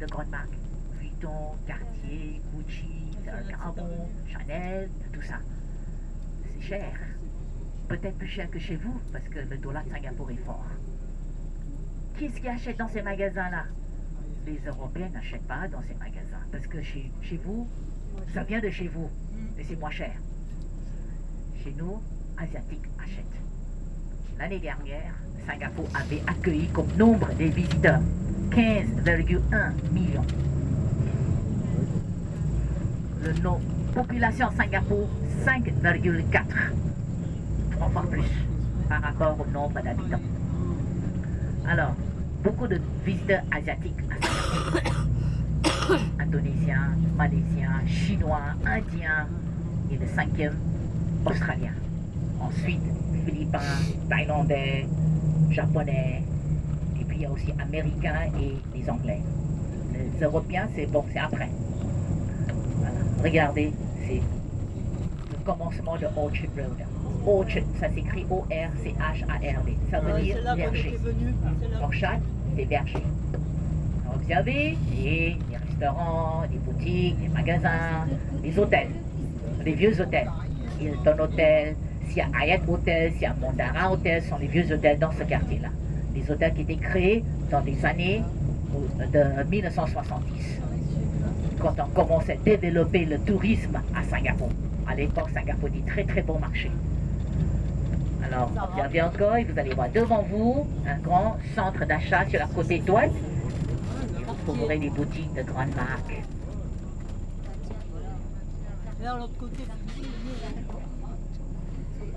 de grandes marques. Vuitton, Cartier, Gucci, Carbon, Chanel, tout ça. C'est cher. Peut-être plus cher que chez vous, parce que le dollar de Singapour est fort. Qui est-ce qui achète dans ces magasins-là? Les Européens n'achètent pas dans ces magasins, parce que chez vous, ça vient de chez vous, et c'est moins cher. Chez nous, Asiatiques achètent. L'année dernière, Singapour avait accueilli comme nombre des visiteurs 15,1 millions. Le nom population Singapour 5,4, 3 fois plus par rapport au nombre d'habitants. Alors, beaucoup de visiteurs asiatiques à Singapour. Indonésiens, Malaisiens, Chinois, Indiens et le 5e, Australiens. Ensuite, Philippins, Thaïlandais, Japonais, et puis il y a aussi Américains et les Anglais. Les Européens, c'est bon, c'est après. Voilà. Regardez, c'est le commencement de Orchard Road. Orchard, ça s'écrit O-R-C-H-A-R-D. Ça veut dire verger. Orchard, c'est verger. Alors, vous avez des restaurants, des boutiques, des magasins, des hôtels, des vieux hôtels. Hilton Hotel, s'il y a Hyatt Hotel, s'il y a Mondara Hotel, ce sont les vieux hôtels dans ce quartier-là. Des hôtels qui étaient créés dans les années de 1970. Quand on commençait à développer le tourisme à Singapour. À l'époque, Singapour était très très bon marché. Alors, vous avez encore, et vous allez voir devant vous, un grand centre d'achat sur la côté droite. Vous trouverez des boutiques de grandes marques.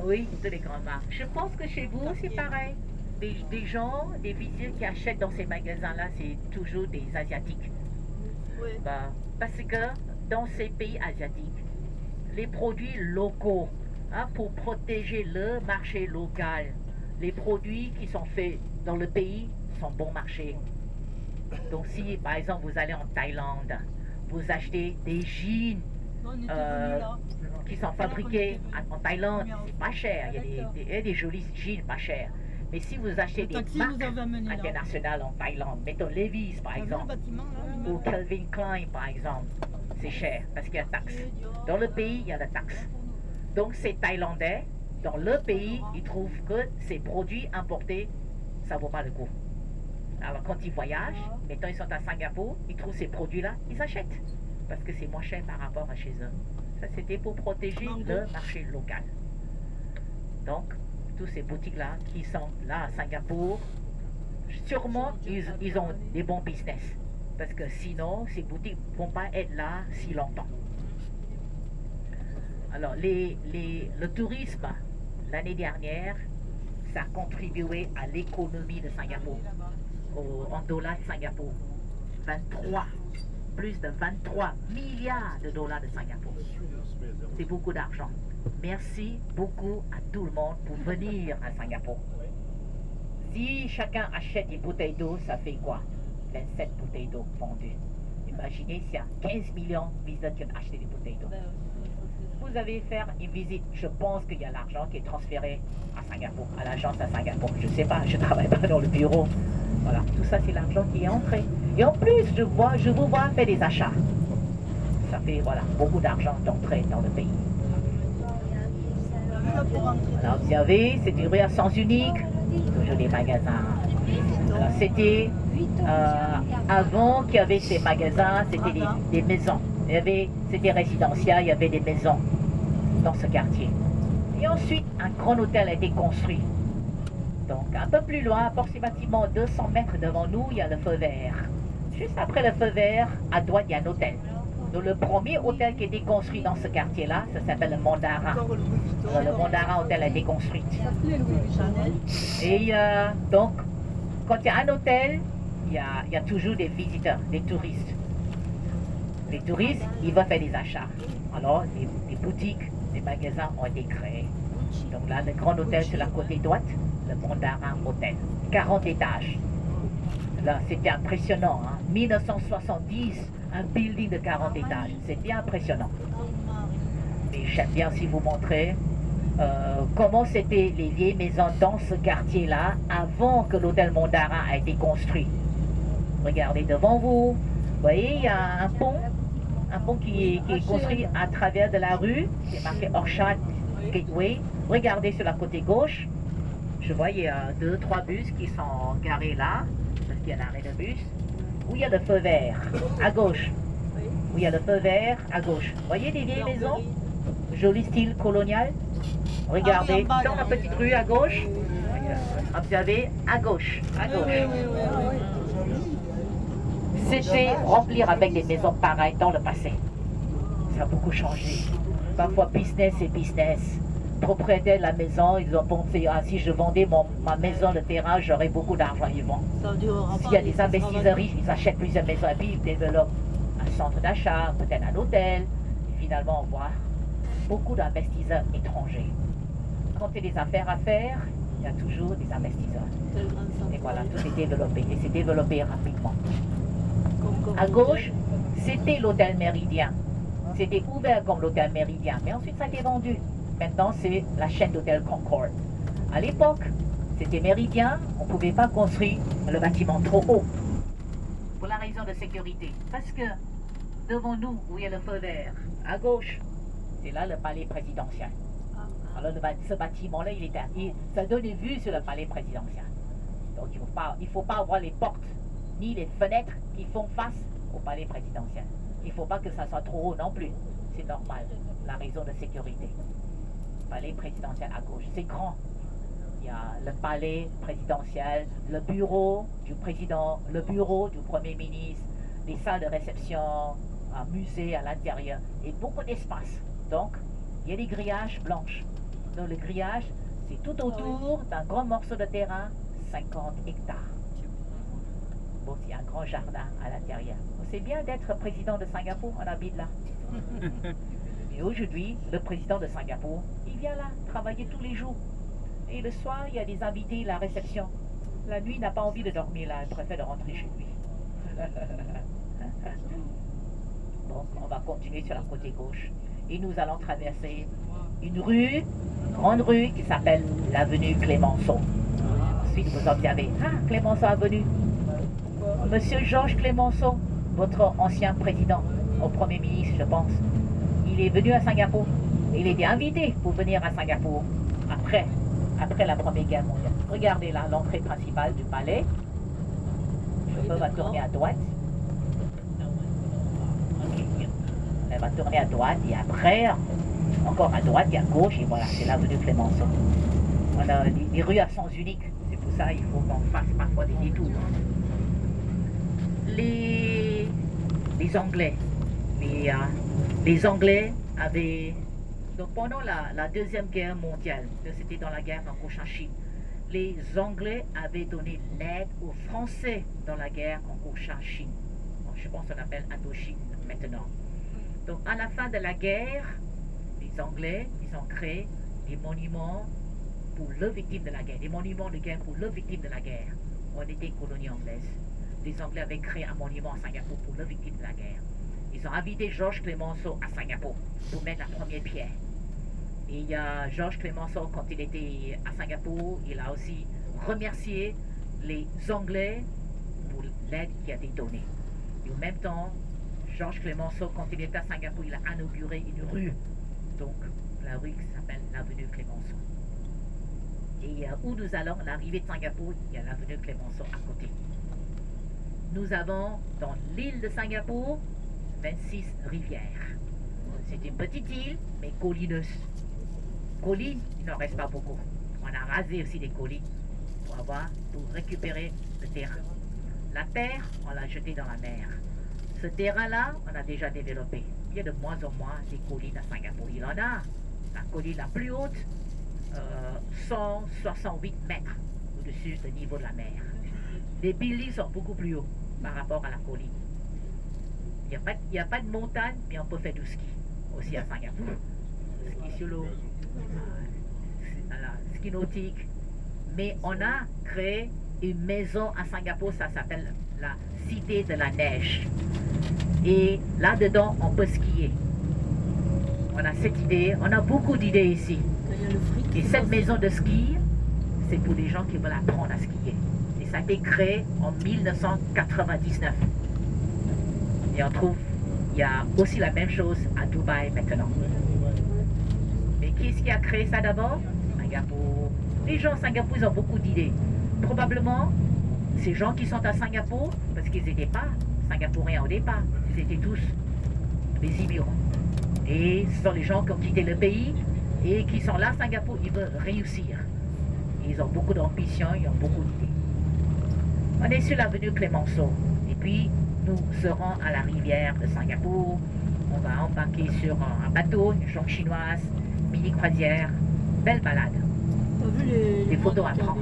Oui, de les grandes marques. Je pense que chez vous, c'est pareil. Des gens, des visiteurs qui achètent dans ces magasins-là, c'est toujours des Asiatiques. Oui. Bah, parce que dans ces pays asiatiques, les produits locaux, hein, pour protéger le marché local, les produits qui sont faits dans le pays sont bon marché. Donc si, par exemple, vous allez en Thaïlande, vous achetez des jeans qui sont fabriqués en Thaïlande, c'est pas cher. Il y a des jolis jeans pas chers. Mais si vous achetez des marques internationales en Thaïlande, mettons Levi's par exemple, ou Calvin Klein par exemple, c'est cher parce qu'il y a taxe. Dans le pays, il y a la taxe. Donc ces Thaïlandais, dans le pays, ils trouvent que ces produits importés, ça ne vaut pas le coup. Alors quand ils voyagent, mettons ils sont à Singapour, ils trouvent ces produits-là, ils achètent. Parce que c'est moins cher par rapport à chez eux. Ça, c'était pour protéger le marché local. Donc, toutes ces boutiques-là qui sont là à Singapour, sûrement, ils ont des bons business. Parce que sinon, ces boutiques ne vont pas être là si longtemps. Alors, le tourisme, l'année dernière, ça a contribué à l'économie de Singapour. En dollars de Singapour. Plus de 23 milliards de dollars de Singapour. C'est beaucoup d'argent. Merci beaucoup à tout le monde pour venir à Singapour. Si chacun achète des bouteilles d'eau, ça fait quoi? 27 bouteilles d'eau vendues. Imaginez s'il y a 15 millions de visiteurs qui ont acheté des bouteilles d'eau. Vous allez faire une visite. Je pense qu'il y a l'argent qui est transféré à Singapour, à l'agence à Singapour. Je ne sais pas, je ne travaille pas dans le bureau. Voilà, tout ça c'est l'argent qui est entré. Et en plus, je vous vois faire des achats. Ça fait, voilà, beaucoup d'argent d'entrée dans le pays. Alors, vous savez, c'est une rue à sens unique, toujours des magasins. Alors, c'était, avant qu'il y avait ces magasins, c'était des maisons. C'était résidentiel, il y avait des maisons dans ce quartier. Et ensuite, un grand hôtel a été construit. Donc, un peu plus loin, approximativement 200 mètres devant nous, il y a le feu vert. Juste après le feu vert, à droite, il y a un hôtel. Donc, le premier hôtel qui a été construit dans ce quartier-là, ça s'appelle le Mondara. Le Mondara Hôtel a été construit. Et donc, quand il y a un hôtel, il y a toujours des visiteurs, des touristes. Les touristes, ils vont faire des achats. Alors, les boutiques, les magasins ont été créés. Donc là, le grand hôtel sur la côté droite, le Mondara Hotel. 40 étages. Là, c'était impressionnant. Hein? 1970, un building de 40 étages. C'était impressionnant. Mais j'aime bien aussi vous montrer comment c'était les vieilles maisons dans ce quartier-là avant que l'hôtel Mondara a été construit. Regardez devant vous. Vous voyez, il y a un pont qui est construit à travers de la rue, c'est marqué Orchard Gateway. Regardez sur la côté gauche, je vois il y a 2-3 bus qui sont garés là, parce qu'il y a un arrêt de bus, où il y a le feu vert, à gauche. Où il y a le feu vert, à gauche. Vous voyez des vieilles maisons, joli style colonial. Regardez, dans la petite rue à gauche, observez, à gauche, à gauche. C'était remplir avec des maisons pareilles dans le passé. Ça a beaucoup changé. Parfois, business et business. Propriétaires de la maison, ils ont pensé, ah, si je vendais ma maison, le terrain, j'aurais beaucoup d'argent, ils vendent. S'il y a des investisseurs riches, ils achètent plusieurs maisons et puis ils développent un centre d'achat, peut-être un hôtel. Et finalement, on voit beaucoup d'investisseurs étrangers. Quand il y a des affaires à faire, il y a toujours des investisseurs. Et voilà, tout est développé. Et c'est développé rapidement. À gauche, c'était l'hôtel Méridien. C'était ouvert comme l'hôtel Méridien, mais ensuite ça a été vendu. Maintenant, c'est la chaîne d'hôtel Concorde. À l'époque, c'était Méridien, on ne pouvait pas construire le bâtiment trop haut. Pour la raison de sécurité. Parce que devant nous, où il y a le feu vert, à gauche, c'est là le palais présidentiel. Alors ce bâtiment-là, ça donne une vue sur le palais présidentiel. Donc il ne faut pas avoir les portes ni les fenêtres qui font face au palais présidentiel. Il ne faut pas que ça soit trop haut non plus. C'est normal, la raison de sécurité. Palais présidentiel à gauche, c'est grand. Il y a le palais présidentiel, le bureau du président, le bureau du premier ministre, les salles de réception, un musée à l'intérieur et beaucoup d'espace. Donc, il y a des grillages blanches. Donc, le grillage, c'est tout autour d'un grand morceau de terrain, 50 hectares. Bon, il y a un grand jardin à l'intérieur. C'est bien d'être président de Singapour, on habite là. Et aujourd'hui, le président de Singapour, il vient là, travailler tous les jours. Et le soir, il y a des invités, la réception. La nuit, il n'a pas envie de dormir là, il préfère de rentrer chez lui. Bon, on va continuer sur la côté gauche. Et nous allons traverser une rue, une grande rue qui s'appelle l'avenue Clémenceau. Ensuite, vous observez, ah, Clémenceau Avenue. Monsieur Georges Clémenceau, votre ancien président, au Premier ministre, je pense, il est venu à Singapour. Il était invité pour venir à Singapour après la Première Guerre mondiale. Regardez là, l'entrée principale du palais. Le chauffeur va tourner à droite. Okay. Elle va tourner à droite et après, encore à droite et à gauche. Et voilà, c'est l'avenue Clémenceau. On a des rues à sens unique. C'est pour ça qu'il faut qu'on fasse parfois des détours. Les Anglais. Les Anglais avaient... Donc pendant la Deuxième Guerre mondiale, c'était dans la guerre franco-chine, les Anglais avaient donné l'aide aux Français dans la guerre franco-chine. Bon, je pense qu'on appelle Indochine maintenant. Donc à la fin de la guerre, les Anglais, ils ont créé des monuments pour les victimes de la guerre, des monuments de guerre pour les victimes de la guerre. On était colonie anglaise. Les Anglais avaient créé un monument à Singapour pour les victimes de la guerre. Ils ont invité Georges Clémenceau à Singapour pour mettre la première pierre. Et il y a Georges Clémenceau, quand il était à Singapour, il a aussi remercié les Anglais pour l'aide qui a été donnée. Et en même temps, Georges Clémenceau, quand il était à Singapour, il a inauguré une rue. Donc, la rue qui s'appelle l'avenue Clémenceau. Et où nous allons, à l'arrivée de Singapour, il y a l'avenue Clémenceau à côté. Nous avons, dans l'île de Singapour, 26 rivières. C'est une petite île, mais collineuse. Collines, il n'en reste pas beaucoup. On a rasé aussi des collines pour récupérer le terrain. La terre, on l'a jeté dans la mer. Ce terrain-là, on a déjà développé. Il y a de moins en moins des collines à Singapour. Il en a. La colline la plus haute, 168 mètres au-dessus du niveau de la mer. Les buildings sont beaucoup plus hauts par rapport à la colline. Il n'y a pas de montagne, mais on peut faire du ski aussi à Singapour. Ski sur l'eau, ski nautique. Mais on a créé une maison à Singapour, ça s'appelle la Cité de la Neige. Et là-dedans, on peut skier. On a cette idée, on a beaucoup d'idées ici. Et cette maison de ski, c'est pour les gens qui veulent apprendre à skier. Et ça a été créé en 1999. Et on trouve, il y a aussi la même chose à Dubaï maintenant. Mais qui est-ce qui a créé ça d'abord? Singapour. Les gens à Singapour, ils ont beaucoup d'idées. Probablement, ces gens qui sont à Singapour, parce qu'ils n'étaient pas singapouriens au départ, ils étaient tous des immigrants. Et ce sont les gens qui ont quitté le pays et qui sont là à Singapour, ils veulent réussir. Ils ont beaucoup d'ambition, ils ont beaucoup d'idées. On est sur l'avenue Clémenceau. Et puis, nous serons à la rivière de Singapour. On va embarquer sur un bateau, une jonque chinoise, mini croisière. Belle balade. T'as vu les Des photos à prendre.